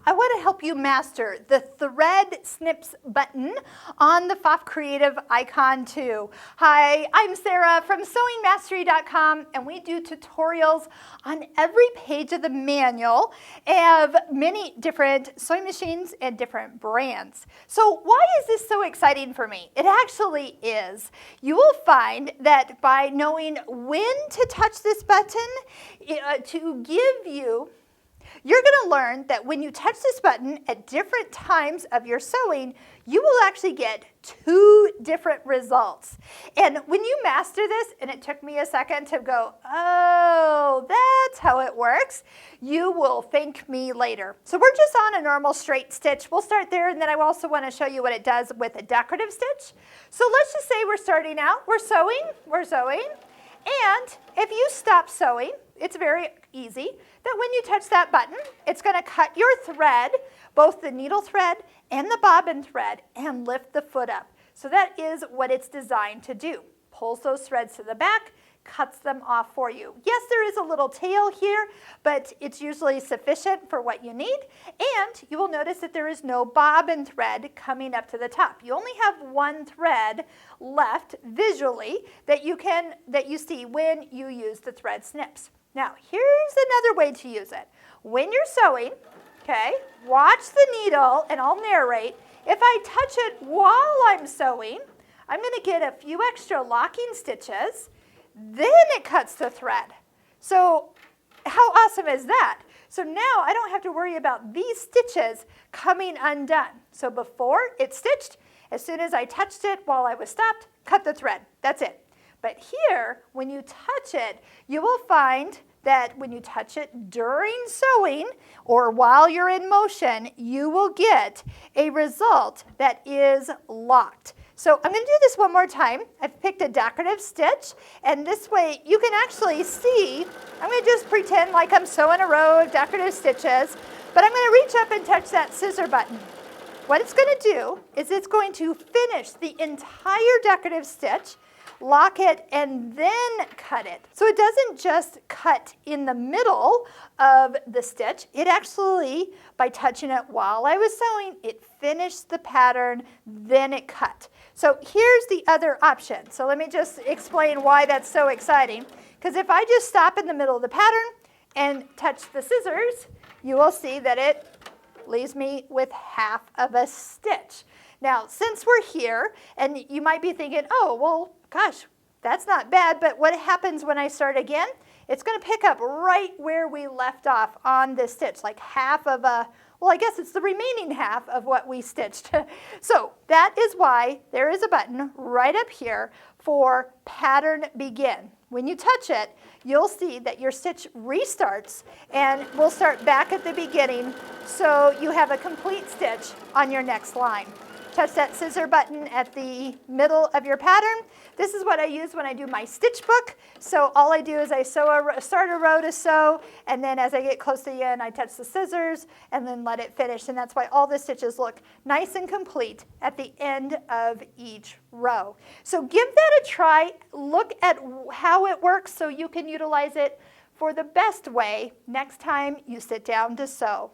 I want to help you master the Thread Snips button on the PFAFF Creative icon too. Hi, I'm Sarah from sewingmastery.com, and we do tutorials on every page of the manual of many different sewing machines and different brands. So why is this so exciting for me? It actually is. You will find that by knowing when to touch this button to give you you're going to learn that when you touch this button at different times of your sewing, you will actually get 2 different results. And when you master this, and it took me a second to go, oh, that's how it works, you will thank me later. So we're just on a normal straight stitch. We'll start there, and then I also want to show you what it does with a decorative stitch. So let's just say we're starting out, we're sewing, and if you stop sewing, it's very easy that when you touch that button, it's going to cut your thread, both the needle thread and the bobbin thread, and lift the foot up. So that is what it's designed to do. Pulls those threads to the back, cuts them off for you. Yes, there is a little tail here, but it's usually sufficient for what you need. And you will notice that there is no bobbin thread coming up to the top. You only have one thread left visually that you see when you use the thread snips. Now, here's another way to use it. When you're sewing, okay, watch the needle, and I'll narrate. If I touch it while I'm sewing, I'm going to get a few extra locking stitches. Then it cuts the thread. So how awesome is that? So now I don't have to worry about these stitches coming undone. So before it's stitched, as soon as I touched it while I was stopped, cut the thread. That's it. But here, when you touch it, you will find that when you touch it during sewing or while you're in motion, you will get a result that is locked. So I'm going to do this one more time. I've picked a decorative stitch, and this way you can actually see. I'm going to just pretend like I'm sewing a row of decorative stitches, but I'm going to reach up and touch that scissor button. What it's going to do is it's going to finish the entire decorative stitch, lock it, and then cut it. So it doesn't just cut in the middle of the stitch. It actually, by touching it while I was sewing, it finished the pattern, then it cut. So here's the other option. So let me just explain why that's so exciting. Because if I just stop in the middle of the pattern and touch the scissors, you will see that it leaves me with half of a stitch. Now, since we're here, and you might be thinking, oh, well, gosh, that's not bad, but what happens when I start again? It's going to pick up right where we left off on this stitch, like half of a, well, I guess it's the remaining half of what we stitched. So that is why there is a button right up here for Pattern Begin. When you touch it, you'll see that your stitch restarts, and we'll start back at the beginning, so you have a complete stitch on your next line. Touch that scissor button at the middle of your pattern. This is what I use when I do my stitch book. So all I do is I start a row to sew, and then as I get close to the end, I touch the scissors and then let it finish. And that's why all the stitches look nice and complete at the end of each row. So give that a try. Look at how it works so you can utilize it for the best way next time you sit down to sew.